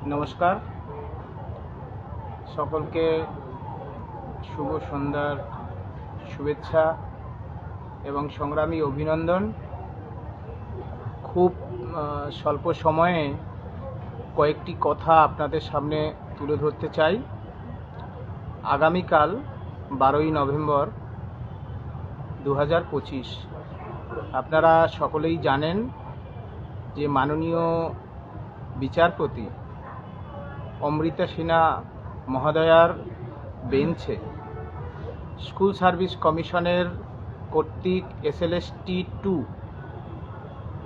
নমস্কার, সকলকে শুভ সন্ধ্যার শুভেচ্ছা এবং সংগ্রামী অভিনন্দন। খুব স্বল্প সময়ে কয়েকটি কথা আপনাদের সামনে তুলে ধরতে চাই। আগামীকাল 12ই নভেম্বর 2025 আপনারা সকলেই জানেন যে মাননীয় বিচারপতি অমৃতা সিনহা মহোদয়ার বেঞ্চে স্কুল সার্ভিস কমিশনের কর্তৃক SLST 2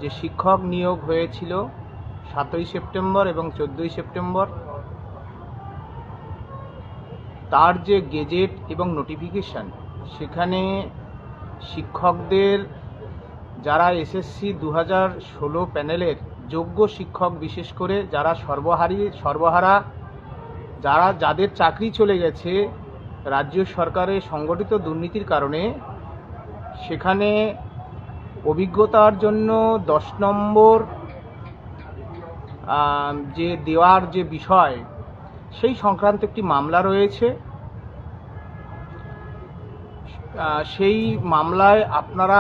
যে শিক্ষক নিয়োগ হয়েছিল 7ই সেপ্টেম্বর এবং 14ই সেপ্টেম্বর, তার যে গেজেট এবং নোটিফিকেশান, সেখানে শিক্ষকদের যারা SSC 2016 প্যানেলের যোগ্য শিক্ষক, বিশেষ করে যারা সর্বহারা, যাদের চাকরি চলে গেছে রাজ্য সরকারের সংগঠিত দুর্নীতির কারণে, সেখানে অভিজ্ঞতার জন্য 10 নম্বর যে দেওয়ার যে বিষয়, সেই সংক্রান্ত একটি মামলা রয়েছে। সেই মামলায় আপনারা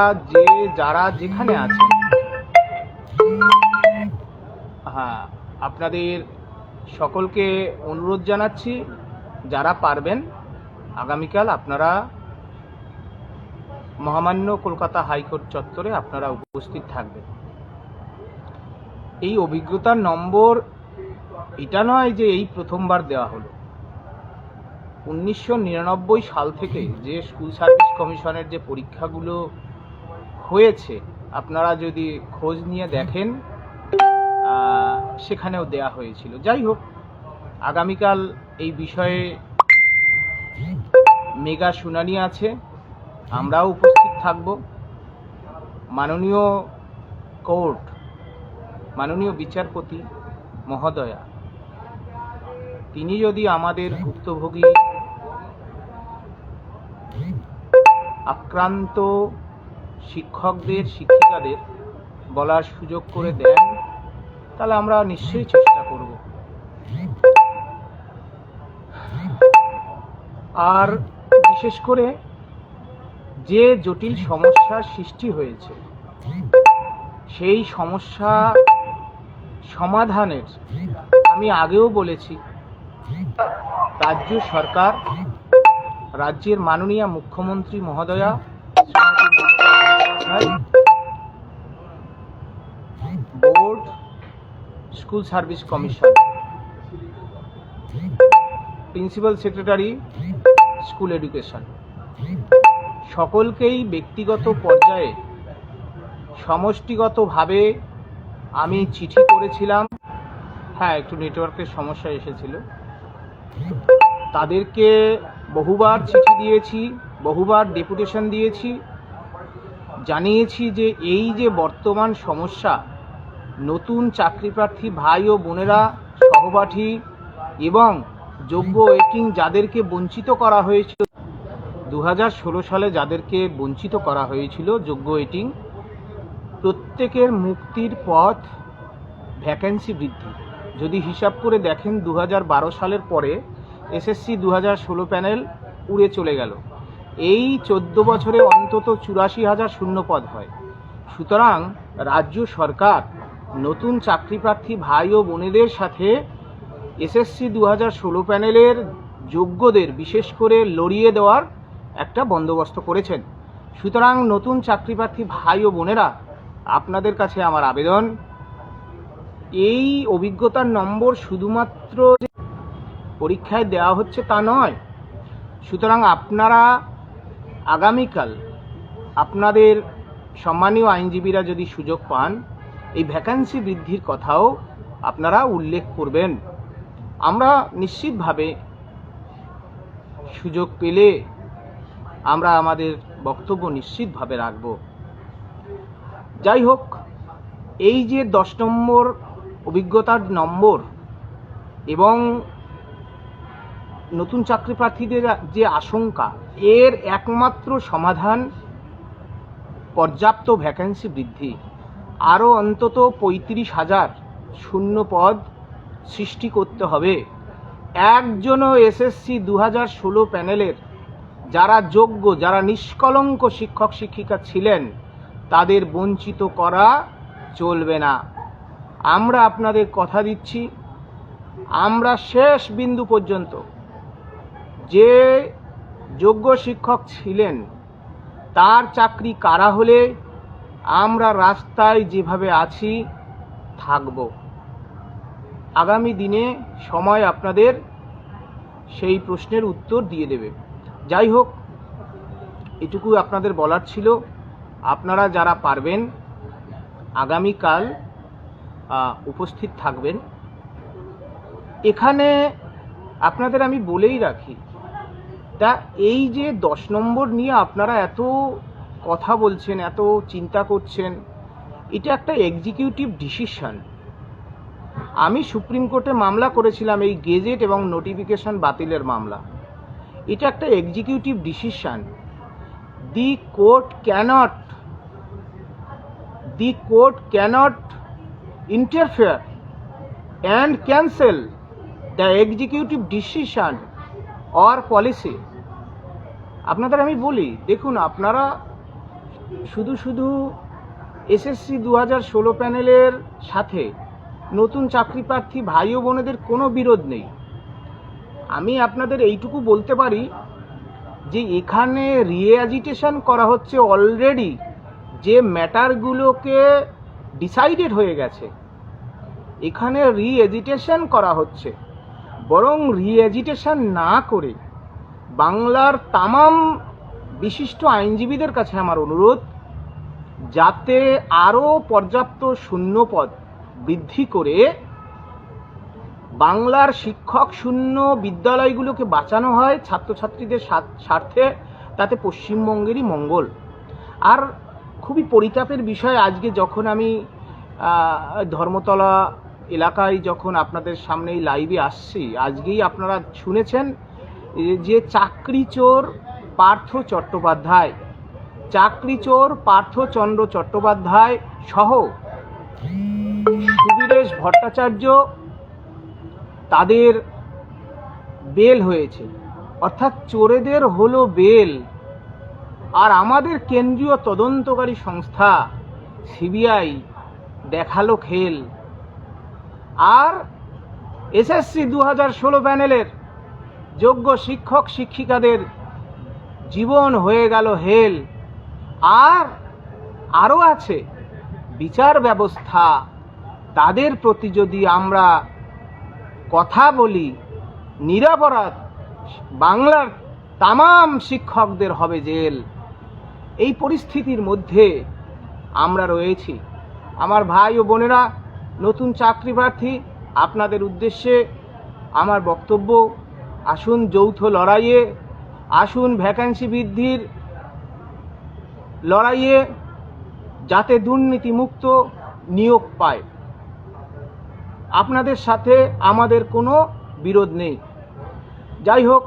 যারা যেখানে আছেন, আপনাদের সকলকে অনুরোধ জানাচ্ছি, যারা পারবেন আগামীকাল আপনারা মহামান্য কলকাতা হাইকোর্ট চত্বরে আপনারা উপস্থিত থাকবেন। এই অভিজ্ঞতার নম্বর এটা নয় যে এই প্রথমবার দেওয়া হলো। 1999 সাল থেকে যে স্কুল সার্ভিস কমিশনের যে পরীক্ষাগুলো হয়েছে, আপনারা যদি খোঁজ নিয়ে দেখেন সেখানেও দেয়া হয়েছিল। যাই হোক, আগামীকাল এই বিষয়ে মেগা শুনানি আছে, আমরাও উপস্থিত থাকব। মাননীয় কোর্ট, মাননীয় বিচারপতি মহোদয়া, তিনি যদি আমাদের ভুক্তভোগী আক্রান্ত শিক্ষকদের, শিক্ষিকাদের বলার সুযোগ করে দেন, তাহলে আমরা নিশ্চয়ই চেষ্টা করব। আর বিশেষ করে যে জটিল সমস্যার সৃষ্টি হয়েছে, সেই সমস্যা সমাধানের আমি আগেও বলেছি, রাজ্য সরকার, রাজ্যের মাননীয় মুখ্যমন্ত্রী মহোদয়া, board, school service commission, principal secretary, school education, সকলকেই ব্যক্তিগত পর্যায়ে সমষ্টিগতভাবে আমি চিঠি করেছিলাম। একটু নেটওয়ার্কের সমস্যা এসেছিল। তাদেরকে বহুবার চিঠি দিয়েছি, বহুবার ডেপুটেশন দিয়েছি, জানিয়েছি যে এই যে বর্তমান সমস্যা, নতুন চাকরিপ্রার্থী ভাই ও বোনেরা, সহপাঠী এবং যোগ্য ওয়েটিং যাদেরকে বঞ্চিত করা হয়েছিল 2016 সালে, যাদেরকে বঞ্চিত করা হয়েছিল যোগ্য ওয়েটিং, প্রত্যেকের মুক্তির পথ ভ্যাকেন্সি বৃদ্ধি। যদি হিসাব করে দেখেন, 2012 সালের পরে SSC 2016 প্যানেল উড়ে চলে গেল। এই 14 বছরে অন্তত 84,000 শূন্য পদ হয়। সুতরাং রাজ্য সরকার নতুন চাকরিপ্রার্থী ভাই ও বোনেদের সাথে SSC 2016 প্যানেলের যোগ্যদের বিশেষ করে লড়িয়ে দেওয়ার একটা বন্দোবস্ত করেছেন। সুতরাং নতুন চাকরিপ্রার্থী ভাই ও বোনেরা, আপনাদের কাছে আমার আবেদন, এই অভিজ্ঞতার নম্বর শুধুমাত্র পরীক্ষায় দেওয়া হচ্ছে তা নয়। সুতরাং আপনারা আগামীকাল আপনাদের সম্মানীয় আইনজীবীরা যদি সুযোগ পান, এই ভ্যাকেন্সি বৃদ্ধির কথাও আপনারা উল্লেখ করবেন। আমরা নিশ্চিতভাবে সুযোগ পেলে আমরা আমাদের বক্তব্য নিশ্চিতভাবে রাখব। যাই হোক, এই যে 10 নম্বর অভিজ্ঞতার নম্বর এবং নতুন চাকরি প্রার্থীদের যে আশঙ্কা, এর একমাত্র সমাধান পর্যাপ্ত ভ্যাকেন্সি বৃদ্ধি। আরও অন্তত 35,000 শূন্য পদ সৃষ্টি করতে হবে। একজনও এসএসসি 2016 প্যানেলের যারা যোগ্য, যারা নিষ্কলঙ্ক শিক্ষক শিক্ষিকা ছিলেন, তাদের বঞ্চিত করা চলবে না। আমরা আপনাদের কথা দিচ্ছি, আমরা শেষ বিন্দু পর্যন্ত যে যোগ্য শিক্ষক ছিলেন তার চাকরি কারা হলে আমরা রাস্তায় যেভাবে আছি থাকব। আগামী দিনে সময় আপনাদের সেই প্রশ্নের উত্তর দিয়ে দেবে। যাই হোক, এটুকু আপনাদের বলার ছিল। আপনারা যারা পারবেন আগামীকাল উপস্থিত থাকবেন। এখানে আপনাদের আমি বলেই রাখি, তা এই যে 10 নম্বর নিয়ে আপনারা এত কথা বলছেন, এত চিন্তা করছেন, এটা একটা এক্সিকিউটিভ ডিসিশন। আমি সুপ্রিম কোর্টে মামলা করেছিলাম এই গেজেট এবং নোটিফিকেশন বাতিলের মামলা। এটা একটা executive decision. The court can't interfere and cancel the executive decision or policy. আপনাদের আমি বলি, দেখুন, আপনারা শুধু এসএসসি 2016 প্যানেলের সাথে নতুন চাকরি প্রার্থী ভাই ও বোনেদের কোনো বিরোধ নেই। আমি আপনাদের এইটুকু বলতে পারি যে এখানে রিএজিটেশন করা হচ্ছে, অলরেডি যে ম্যাটারগুলোকে ডিসাইডেড হয়ে গেছে এখানে রিএজিটেশন করা হচ্ছে। বরং রিএজিটেশন না করে বাংলার তামাম বিশিষ্ট আইনজীবীদের কাছে আমার অনুরোধ, যাতে আরও পর্যাপ্ত শূন্যপদ বৃদ্ধি করে বাংলার শিক্ষক শূন্য বিদ্যালয়গুলোকে বাঁচানো হয় ছাত্রছাত্রীদের স্বার্থে, তাতে পশ্চিমবঙ্গেরই মঙ্গল। আর খুবই পরিতাপের বিষয়, আজকে যখন আমি ধর্মতলা এলাকায় যখন আপনাদের সামনেই লাইভে আসছি, আজকেই আপনারা শুনেছেন যে চাকরিচোর পার্থচন্দ্র চট্টোপাধ্যায় সহ সুবীরেশ ভট্টাচার্য তাদের বেল হয়েছে। অর্থাৎ চোরেদের হলো বেল, আর আমাদের কেন্দ্রীয় তদন্তকারী সংস্থা সিবিআই দেখালো খেল। আর এসএসসি 2016 প্যানেলের যোগ্য শিক্ষক শিক্ষিকাদের জীবন হয়ে গেল হেল। আর আরও আছে বিচার ব্যবস্থা, তাদের প্রতি যদি আমরা কথা বলি, নিরপরাধ বাংলার তামাম শিক্ষকদের হবে জেল। এই পরিস্থিতির মধ্যে আমরা রয়েছি। আমার ভাই ও বোনেরা, নতুন চাকরি প্রার্থী, আপনাদের উদ্দেশ্যে আমার বক্তব্য, আসুন যৌথ লড়াইয়ে, আসুন ভ্যাকেন্সি বৃদ্ধির লড়াইয়ে, যাতে দুর্নীতিমুক্ত নিয়োগ পায়। আপনাদের সাথে আমাদের কোনো বিরোধ নেই। যাই হোক,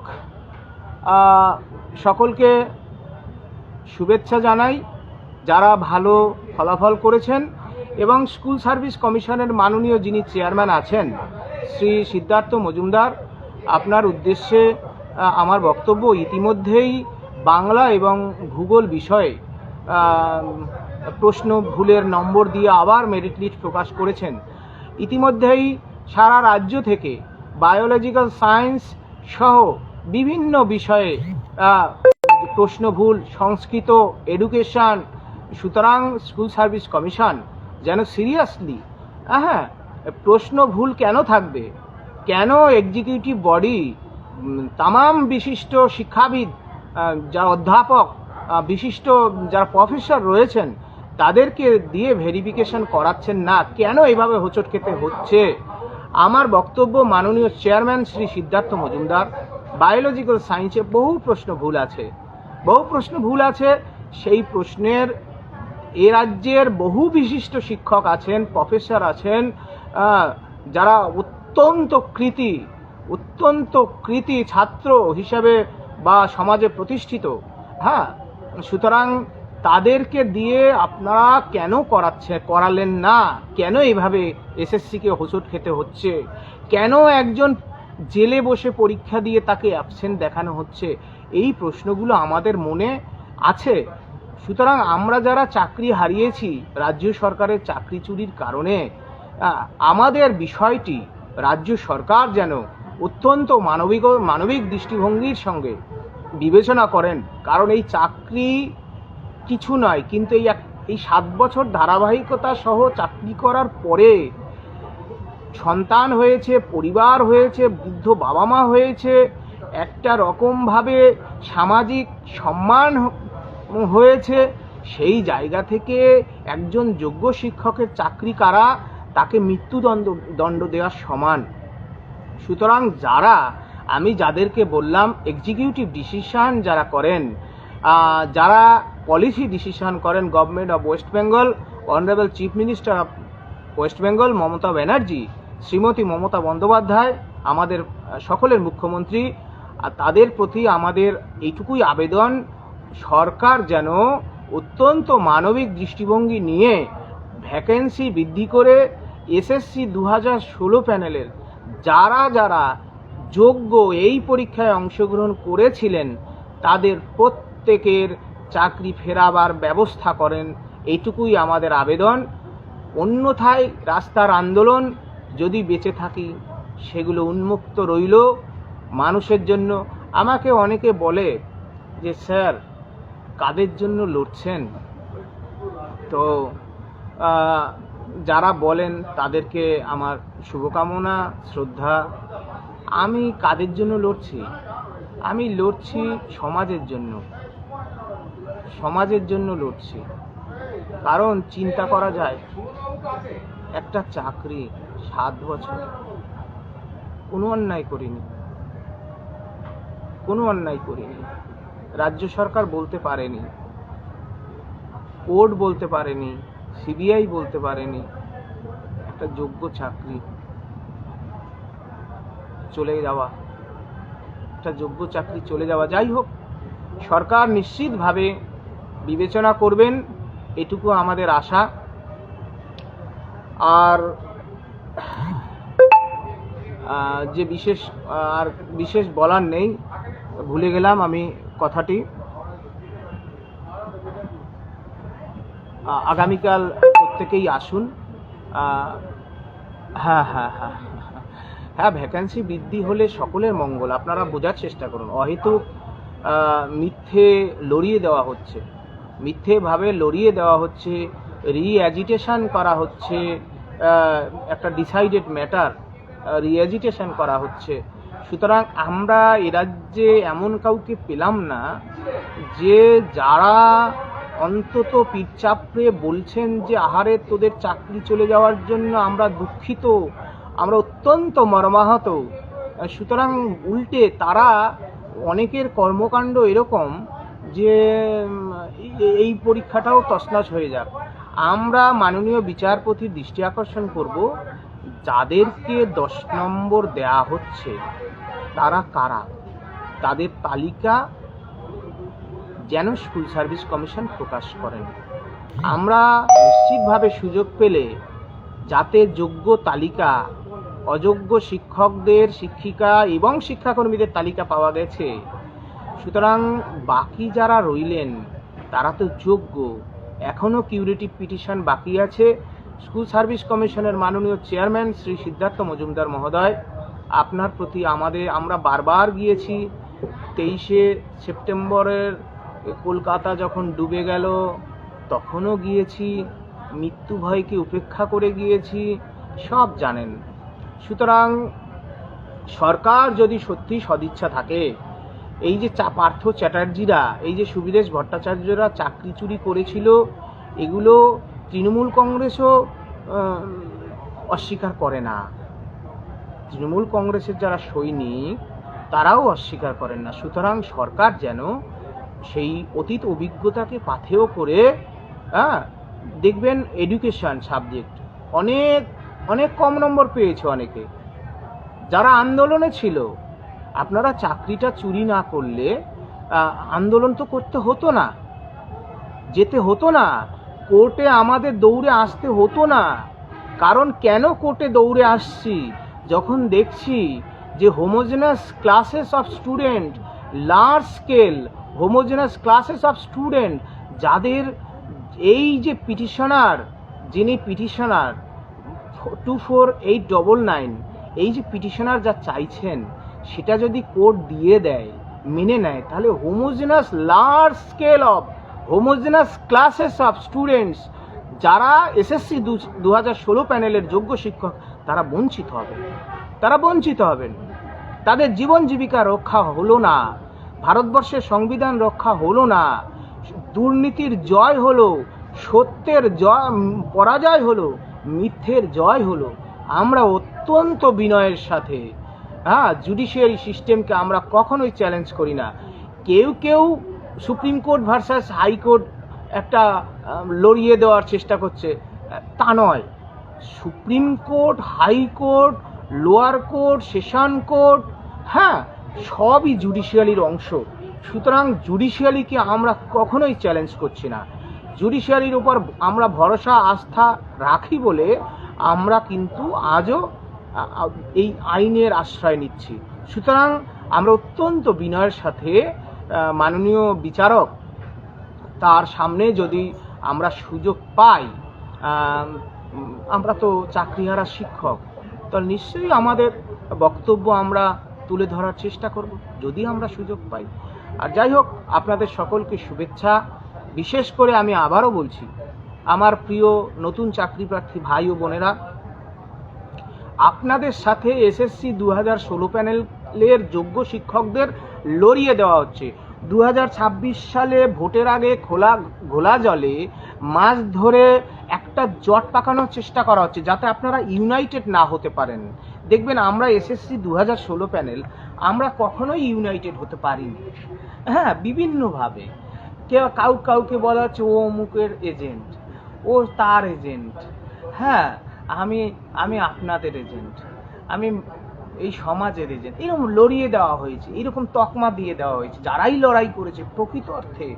সকলকে শুভেচ্ছা জানাই যারা ভালো ফলাফল করেছেন, এবং স্কুল সার্ভিস কমিশনের মাননীয় যিনি চেয়ারম্যান আছেন শ্রী সিদ্ধার্থ মজুমদার, আপনার উদ্দেশ্যে আমার বক্তব্য। ইতিমধ্যেই বাংলা এবং ভূগোল বিষয়ে প্রশ্ন ভুলের নম্বর দিয়ে আবার মেরিট লিস্ট প্রকাশ করেছেন। ইতিমধ্যেই সারা রাজ্য থেকে বায়োলজিক্যাল সায়েন্স সহ বিভিন্ন বিষয়ে প্রশ্ন ভুল, সংস্কৃত, এডুকেশন। সুতরাং স্কুল সার্ভিস কমিশন যেন সিরিয়াসলি, প্রশ্ন ভুল কেন থাকবে, কেন এক্সিকিউটিভ বডি তামাম বিশিষ্ট শিক্ষাবিদ, যারা অধ্যাপক, বিশিষ্ট যারা প্রফেসর রয়েছেন, তাদেরকে দিয়ে ভেরিফিকেশন করাচ্ছেন না, কেন এইভাবে হোঁচট খেতে হচ্ছে। আমার বক্তব্য, মাননীয় চেয়ারম্যান শ্রী সিদ্ধার্থ মজুমদার, বায়োলজিক্যাল সায়েন্সে বহু প্রশ্ন ভুল আছে। সেই প্রশ্নের এ রাজ্যের বহু বিশিষ্ট শিক্ষক আছেন, প্রফেসর আছেন, যারা অত্যন্ত কৃতি ছাত্র হিসাবে বা সমাজে প্রতিষ্ঠিত। সুতরাং তাদেরকে দিয়ে আপনারা কেন করালেন না? কেন এইভাবে এসএসসিকে হোঁচট খেতে হচ্ছে? কেন একজন জেলে বসে পরীক্ষা দিয়ে তাকে অ্যাবসেন্ট দেখানো হচ্ছে? এই প্রশ্নগুলো আমাদের মনে আছে। সুতরাং আমরা যারা চাকরি হারিয়েছি রাজ্য সরকারের চাকরি চুরির কারণে, আমাদের বিষয়টি রাজ্য সরকার যেন অত্যন্ত মানবিক দৃষ্টিভঙ্গির সঙ্গে বিবেচনা করেন। কারণ এই চাকরি কিছু নয়, কিন্তু এই 7 বছর ধারাবাহিকতা সহ চাকরি করার পরে সন্তান হয়েছে, পরিবার হয়েছে, বৃদ্ধ বাবা মা হয়েছে, একটা রকমভাবে সামাজিক সম্মান হয়েছে। সেই জায়গা থেকে একজন যোগ্য শিক্ষকের চাকরি কারা, তাকে মৃত্যুদণ্ড দেওয়ার সমান। সুতরাং আমি যাদেরকে বললাম এক্সিকিউটিভ ডিসিশন যারা করেন, যারা পলিসি ডিসিশন করেন, government of West Bengal, honourable chief minister of West Bengal Mamata Banerjee, Shrimati Mamata Bandyopadhyay, আমাদের সকলের মুখ্যমন্ত্রী, তাদের প্রতি আমাদের এইটুকুই আবেদন, সরকার যেন অত্যন্ত মানবিক দৃষ্টিভঙ্গি নিয়ে ভ্যাকেন্সি বৃদ্ধি করে এসএসসি 2016 প্যানেলের যারা যোগ্য এই পরীক্ষায় অংশগ্রহণ করেছিলেন তাদের প্রত্যেকের চাকরি ফেরাবার ব্যবস্থা করেন, এইটুকুই আমাদের আবেদন। অন্যথায় রাস্তার আন্দোলন যদি বেঁচে থাকি সেগুলো উন্মুক্ত রইল মানুষের জন্য। আমাকে অনেকে বলে যে স্যার কাদের জন্য লড়ছেন? তো যারা বলেন তাদেরকে আমার শুভকামনা, শ্রদ্ধা। আমি কাদের জন্য লড়ছি? আমি লড়ছি সমাজের জন্য লড়ছি। কারণ চিন্তা করা যায়, একটা চাকরি 7 বছর, কোনো অন্যায় করিনি। রাজ্য সরকার বলতে পারেনি, কোর্ট বলতে পারেনি, সিবিআই বলতে পারেনি, একটা যোগ্য চাকরি চলে যাওয়া। যাই হোক, সরকার নিশ্চিতভাবে বিবেচনা করবেন, এটুকু আমাদের আশা। আর যে বিশেষ বলার নেই, ভুলে গেলাম আমি কথাটি। আগামীকাল প্রত্যেকেই আসুন। হ্যাঁ, ভ্যাকেন্সি বৃদ্ধি হলে সকলের মঙ্গল। আপনারা বোঝার চেষ্টা করুন, অহেতুক মিথ্যেভাবে লড়িয়ে দেওয়া হচ্ছে, রিঅ্যাজিটেশন করা হচ্ছে, একটা ডিসাইডেড ম্যাটার রিঅ্যাজিটেশন করা হচ্ছে। সুতরাং আমরা এ রাজ্যে এমন কাউকে পেলাম না যে যারা অন্তত পিঠ চাপড়ে বলছেন যে আহারে তোদের চাকরি চলে যাওয়ার জন্য আমরা দুঃখিত, আমরা অত্যন্ত মর্মাহত। সুতরাং উল্টে তারা অনেকের কর্মকাণ্ড এরকম যে এই পরীক্ষাটাও তছনছ হয়ে যাক। আমরা মাননীয় বিচারপতির দৃষ্টি আকর্ষণ করব, যাদেরকে 10 নম্বর দেয়া হচ্ছে তারা কারা, তাদের তালিকা যেন স্কুল সার্ভিস কমিশন প্রকাশ করেন। আমরা নিশ্চিতভাবে সুযোগ পেলে যাতে যোগ্য তালিকা, অযোগ্য শিক্ষকদের, শিক্ষিকা এবং শিক্ষাকর্মীদের তালিকা পাওয়া গেছে। সুতরাং বাকি যারা রইলেন তারা তো যোগ্য, এখনও কিউরেটিভ পিটিশন বাকি আছে। স্কুল সার্ভিস কমিশনের মাননীয় চেয়ারম্যান শ্রী সিদ্ধার্থ মজুমদার মহোদয়, আপনার প্রতি আমরা বারবার গিয়েছি। 23শে সেপ্টেম্বরের কলকাতা যখন ডুবে গেল তখনও গিয়েছি, মৃত্যু ভয়কে উপেক্ষা করে গিয়েছি, সব জানেন। সুতরাং সরকার যদি সত্যি সদিচ্ছা থাকে, এই যে পার্থ চ্যাটার্জিরা, এই যে সুবিদেশ ভট্টাচার্যরা চাকরি চুরি করেছিল, এগুলো তৃণমূল কংগ্রেসও অস্বীকার করে না। তৃণমূল কংগ্রেসের যারা সৈনিক তারাও অস্বীকার করেন না। সুতরাং সরকার যেন সেই অতীত অভিজ্ঞতাকে পাথেয় করে, দেখবেন এডুকেশন সাবজেক্ট অনেক কম নম্বর পেয়েছে অনেকে যারা আন্দোলনে ছিল। আপনারা চাকরিটা চুরি না করলে আন্দোলন তো করতে হতো না। যেতে হতো না, কোর্টে আমাদের দৌড়ে আসতে হতো না। কারণ কেন কোর্টে দৌড়ে আসছি? যখন দেখছি যে homogeneous classes of student, large scale homogeneous classes of student, যাদের এই যে পিটিশনার, যিনি পিটিশনার 24,899, এই যে পিটিশনার যা চাইছেন সেটা যদি কোর্ট দিয়ে দেয়, মেনে নেয়, তাহলে homogeneous large scale of homogeneous classes of students, যারা এসএসসি 2016 প্যানেলের যোগ্য শিক্ষক, তারা বঞ্চিত হবেন, তারা বঞ্চিত হবেন। তাদের জীবন জীবিকা রক্ষা হলো না, ভারতবর্ষের সংবিধান রক্ষা হলো না, দুর্নীতির জয় হলো, সত্যের জয় পরাজয় হলো, মিথ্যের জয় হলো। আমরা অত্যন্ত বিনয়ের সাথে জুডিশিয়ারি সিস্টেমকে আমরা কখনোই চ্যালেঞ্জ করি না। কেউ কেউ সুপ্রিম কোর্ট ভার্সাস হাইকোর্ট একটা লড়িয়ে দেওয়ার চেষ্টা করছে, তা নয়। Supreme court, high court, lower court, session court, সবই জুডিশিয়ারির অংশ। সুতরাং জুডিশিয়ারিকে আমরা কখনোই চ্যালেঞ্জ করছি না। জুডিশিয়ারির উপর আমরা ভরসা আস্থা রাখি বলে আমরা কিন্তু আজও এই আইনের আশ্রয় নিচ্ছি। সুতরাং আমরা অত্যন্ত বিনয়ের সাথে মাননীয় বিচারক তার সামনে যদি আমরা সুযোগ পাই, আমরা তো চাকরিহারা শিক্ষক, তো নিশ্চয়ই আমাদের বক্তব্য আমরা তুলে ধরার চেষ্টা করব যদি আমরা সুযোগ পাই। আর যাই হোক, আপনাদের সকলকে শুভেচ্ছা। বিশেষ করে আমি আবারও বলছি, আমার প্রিয় নতুন চাকরি প্রার্থী ভাই ও বোনেরা, আপনাদের সাথে এসএসসি 2016 প্যানেলের যোগ্য শিক্ষকদের লড়িয়ে দেওয়া হচ্ছে। 2026 সালে ভোটের আগে ঘোলা জলে মাছ ধরে একটা জট পাকানোর চেষ্টা করা হচ্ছে, যাতে আপনারা ইউনাইটেড না হতে পারেন। দেখবেন আমরা এসএসসি 2016 প্যানেল আমরা কখনোই ইউনাইটেড হতে পারিনি। বিভিন্নভাবে কাউকে বলা হচ্ছে ও অমুকের এজেন্ট, ও তার এজেন্ট, আমি আপনাদের এজেন্ট, আমি এই সমাজের এজেন্ট, এরকম লড়িয়ে দেওয়া হয়েছে, এরকম তকমা দিয়ে দেওয়া হয়েছে। যারাই লড়াই করেছে প্রকৃত অর্থে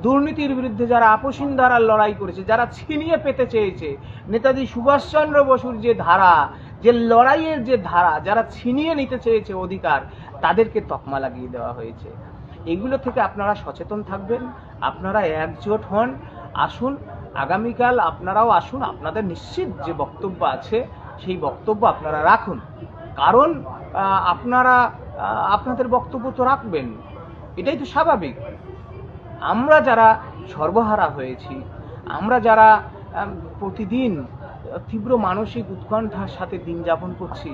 দুর্নীতির বিরুদ্ধে, যারা আপোষহীন ধারার লড়াই করেছে, যারা ছিনিয়ে পেতে চেয়েছে নেতাজি সুভাষচন্দ্র বসুর যে ধারা, যে লড়াইয়ের যে ধারা, যারা ছিনিয়ে নিতে চেয়েছে অধিকার, তাদেরকে তকমা লাগিয়ে দেওয়া হয়েছে। এগুলো থেকে আপনারা সচেতন থাকবেন, আপনারা একজোট হন। আসুন আগামীকাল আপনারাও আসুন, আপনাদের নিশ্চিত যে বক্তব্য আছে সেই বক্তব্য আপনারা রাখুন। কারণ আপনারা আপনাদের বক্তব্য তো রাখবেন, এটাই তো স্বাভাবিক। আমরা যারা সর্বহারা হয়েছি, আমরা যারা প্রতিদিন তীব্র মানসিক উৎকণ্ঠার সাথে দিন যাপন করছি,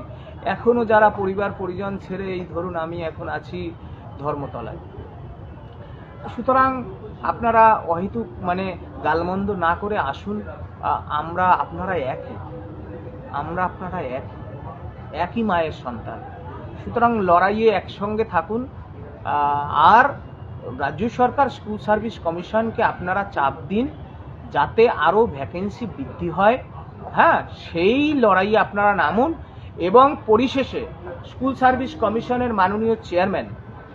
এখনও যারা পরিবার পরিজন ছেড়ে, এই ধরুন আমি এখন আছি ধর্মতলায়। সুতরাং আপনারা অহেতুক গালমন্দ না করে আসুন। আপনারা একই মায়ের সন্তান। সুতরাং লড়াইয়ে একসঙ্গে থাকুন। আর রাজ্য সরকার স্কুল সার্ভিস কমিশনকে আপনারা চাপ দিন যাতে আরও ভ্যাকেন্সি বৃদ্ধি হয়। সেই লড়াইয়ে আপনারা নামুন। এবং পরিশেষে স্কুল সার্ভিস কমিশনের মাননীয় চেয়ারম্যান,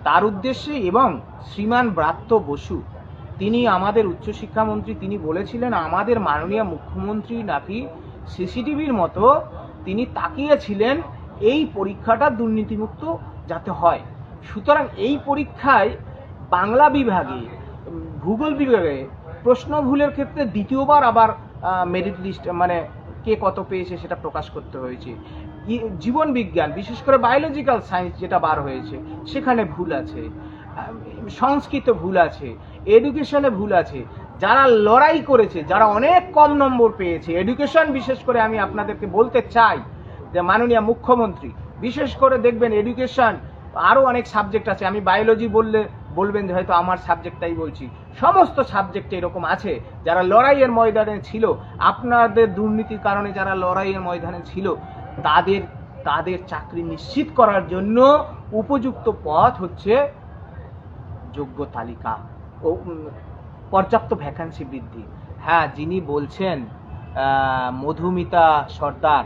তার উদ্দেশ্যে, এবং শ্রীমান ব্রাত্য বসু, তিনি আমাদের উচ্চশিক্ষামন্ত্রী, তিনি বলেছিলেন আমাদের মাননীয় মুখ্যমন্ত্রী নাকি সিসিটিভির মতো তিনি তাকিয়েছিলেন এই পরীক্ষাটা দুর্নীতিমুক্ত যাতে হয়। সুতরাং এই পরীক্ষায় বাংলা বিভাগে, ভূগোল বিভাগে প্রশ্ন ভুলের ক্ষেত্রে দ্বিতীয়বার আবার মেরিট লিস্ট কে কত পেয়েছে সেটা প্রকাশ করতে হয়েছে। জীবন বিজ্ঞান, বিশেষ করে বায়োলজিক্যাল সায়েন্স যেটা বার হয়েছে, সেখানে ভুল আছে, সংস্কৃত ভুল আছে, এডুকেশনে ভুল আছে। যারা লড়াই করেছে, যারা অনেক কম নম্বর পেয়েছে এডুকেশন, বিশেষ করে আমি আপনাদেরকে বলতে চাই যে মাননীয় মুখ্যমন্ত্রী, বিশেষ করে দেখবেন এডুকেশন, আরও অনেক সাবজেক্ট আছে, আমি বায়োলজি বলবেন যে হয়তো আমার সাবজেক্টটাই বলছি, সমস্ত সাবজেক্টে এরকম আছে যারা লড়াইয়ের ময়দানে ছিল। আপনাদের দুর্নীতির কারণে যারা লড়াইয়ের ময়দানে ছিল, তাদের চাকরি নিশ্চিত করার জন্য উপযুক্ত পথ হচ্ছে যোগ্য তালিকা ও পর্যাপ্ত ভ্যাকেন্সি বৃদ্ধি। যিনি বলছেন মধুমিতা সর্দার,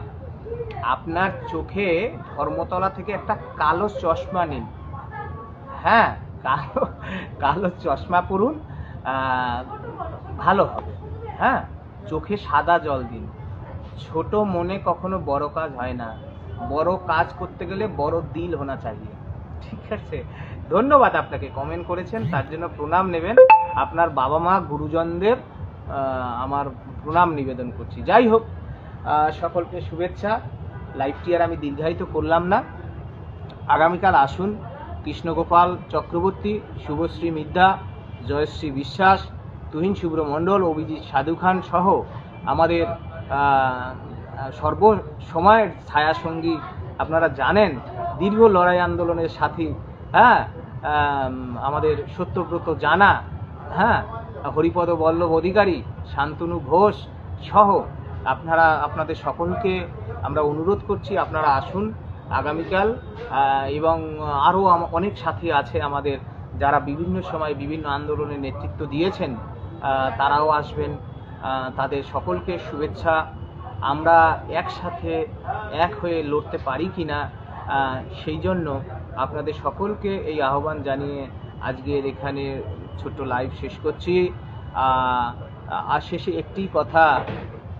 আপনার চোখে ধর্মতলা থেকে একটা কালো চশমা নিন, কালো চশমা পরুন, ভালো হবে। হ্যাঁ, চোখে সাদা জল দিন। ছোট মনে কখনো বড় কাজ হয় না, বড় কাজ করতে গেলে বড় দিল হোনা চাইয়ে। ঠিক আছে, ধন্যবাদ আপনাকে, কমেন্ট করেছেন তার জন্য প্রণাম নেবেন। আপনার বাবা মা গুরুজনদের আমার প্রণাম নিবেদন করছি। যাই হোক, সকলকে শুভেচ্ছা। লাইভটি আর আমি দীর্ঘায়িত করলাম না। আগামীকাল আসুন কৃষ্ণগোপাল চক্রবর্তী, শুভশ্রী মিদ্যা, জয়শ্রী বিশ্বাস, তুহিন শুভ্র মণ্ডল, অভিজিৎ সাধু খান সহ আমাদের সর্বসময়ের ছায়াসঙ্গী, আপনারা জানেন দীর্ঘ লড়াই আন্দোলনের সাথী, হ্যাঁ, আমাদের সত্যব্রত জানা, হ্যাঁ, হরিপদ বল্লভ অধিকারী, শান্তনু ঘোষ সহ আপনাদের সকলকে আমরা অনুরোধ করছি আপনারা আসুন আগামীকাল। এবং আরও অনেক সাথী আছে আমাদের যারা বিভিন্ন সময় বিভিন্ন আন্দোলনে নেতৃত্ব দিয়েছেন, তারাও আসবেন। তাদের সকলকে শুভেচ্ছা। আমরা একসাথে এক হয়ে লড়তে পারি কি না, সেই জন্য আপনাদের সকলকে এই আহ্বান জানিয়ে আজকের এখানে ছোট্ট লাইভ শেষ করছি। আর শেষে একটি কথা,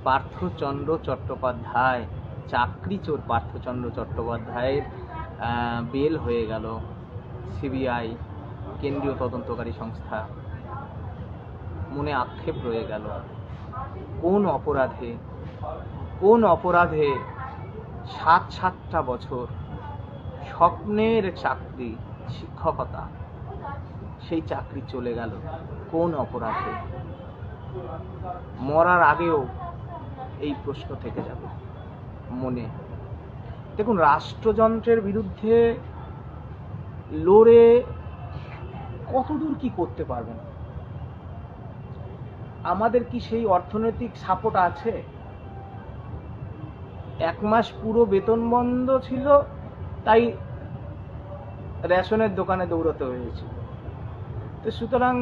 পার্থচন্দ্র চট্টোপাধ্যায়, চাকরি চোর পার্থচন্দ্র চট্টোপাধ্যায়ের বেল হয়ে গেল। সিবিআই, কেন্দ্রীয় তদন্তকারী সংস্থা, মনে আক্ষেপ রয়ে গেল কোন অপরাধে 7টা বছর স্বপ্নের চাকরি, শিক্ষকতা, সেই চাকরি চলে গেল কোন অপরাধে? মরার আগেও এই প্রশ্ন থেকে যাবে মনে। দেখুন, রাষ্ট্রযন্ত্রের বিরুদ্ধে লড়ে কতদূর কি করতে পারবেন? আমাদের কি সেই অর্থনৈতিক সাপোর্ট আছে? 1 মাস পুরো বেতন বন্ধ ছিল, তাই রেশনের দোকানে দৌড়াতে হয়েছে। তো সুতরাং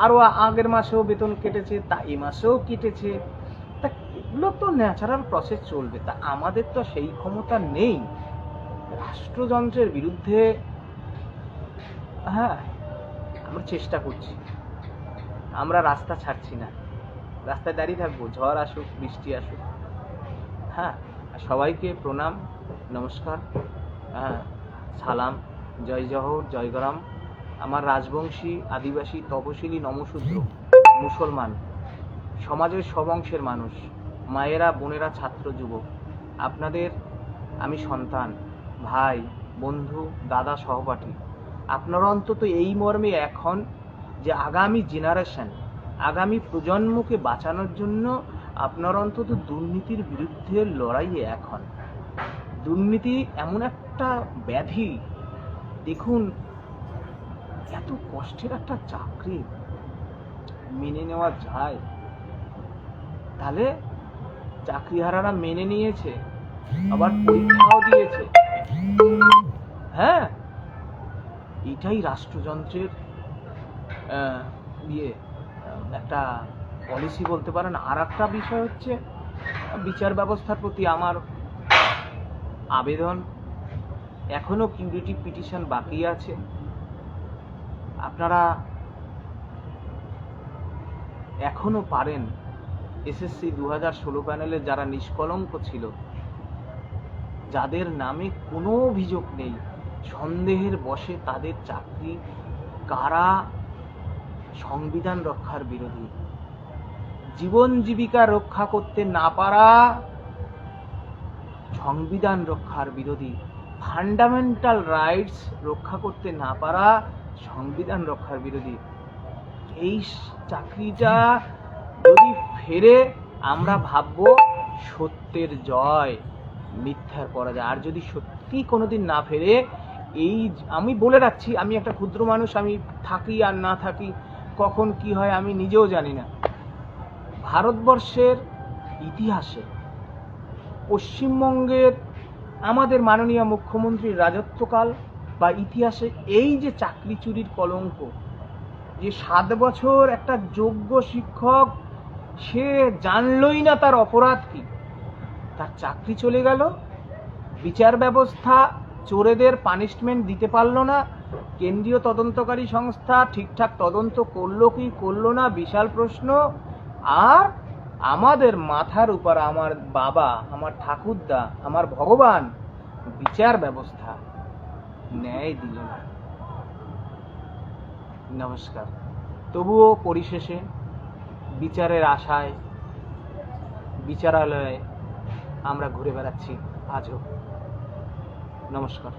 আরও আগের মাসেও বেতন কেটেছে, তা এই মাসেও কেটেছে। তা এগুলো তো ন্যাচারাল প্রসেস চলবে। তা আমাদের তো সেই ক্ষমতা নেই রাষ্ট্রযন্ত্রের বিরুদ্ধে। হ্যাঁ, আমরা চেষ্টা করছি, আমরা রাস্তা ছাড়ছি না, রাস্তায় দাঁড়িয়ে থাকবো, ঝড় আসুক বৃষ্টি আসুক। হ্যাঁ, সবাইকে প্রণাম, নমস্কার, হ্যাঁ, সালাম, জয় জহর, জয় গরাম। আমার রাজবংশী, আদিবাসী, তপশিলি, নমশূদ্র, মুসলমান সমাজের সব অংশের মানুষ, মায়েরা, বোনেরা, ছাত্র, যুবক, আপনাদের আমি সন্তান, ভাই, বন্ধু, দাদা, সহপাঠী। আপনারা অন্তত এই মর্মে এখন যে আগামী জেনারেশন, আগামী প্রজন্মকে বাঁচানোর জন্য আপনারা অন্তত দুর্নীতির বিরুদ্ধে লড়াইয়ে এখন। দুর্নীতি এমন একটা ব্যাধি, দেখুন এত কষ্টের একটা চাকরি মেনে নেওয়া যায়? তাহলে চাকরিহারারা মেনে নিয়েছে, আবার পরীক্ষাও দিয়েছে। হ্যাঁ, এটাই রাষ্ট্রযন্ত্রের একটা পলিসি বলতে পারেন। আর একটা বিষয় হচ্ছে বিচার ব্যবস্থার প্রতি আমার আবেদন, এখনো কিউরিটি পিটিশন বাকি আছে। আপনারা এখনো পারেন এসএসসি 2016 প্যানেলের যারা নিষ্কলঙ্ক ছিল, যাদের নামে কোনো অভিযোগ নেই, সন্দেহের বশে তাদের চাকরি, কারা সংবিধান রক্ষার বিরোধী, জীবন জীবিকা রক্ষা করতে না পারা সংবিধান রক্ষার বিরোধী, ফান্ডামেন্টাল রাইটস রক্ষা করতে না পারা সংবিধান রক্ষার বিরোধী। এই চাকরিটা যদি ফেরে, আমরা ভাববো সত্যের জয়, মিথ্যার পরাজয়। আর যদি সত্যি কোনোদিন না ফেরে, এই আমি বলে রাখছি, আমি একটা ক্ষুদ্র মানুষ, আমি থাকি আর না থাকি, কখন কি হয় আমি নিজেও জানি না। ভারতবর্ষের ইতিহাসে, পশ্চিমবঙ্গের আমাদের মাননীয় মুখ্যমন্ত্রীর রাজত্বকাল বা ইতিহাসে এই যে চাকরি চুরির কলঙ্ক, যে 7 বছর একটা যোগ্য শিক্ষক সে জানলই না তার অপরাধ কি, তার চাকরি চলে গেল, বিচার ব্যবস্থা চোরেদের পানিশমেন্ট দিতে পারলো না, কেন্দ্রীয় তদন্তকারী সংস্থা ঠিকঠাক তদন্ত করলো কি করলো না বিশাল প্রশ্ন। আর আমাদের মাথার উপর আমার বাবা, আমার ঠাকুরদা, আমার ভগবান বিচার ব্যবস্থা ন্যায় দিল না। নমস্কার। তবুও পরিশেষে বিচারের আশায় বিচারালয়ে আমরা ঘুরে বেড়াচ্ছি আজও। নমস্কার।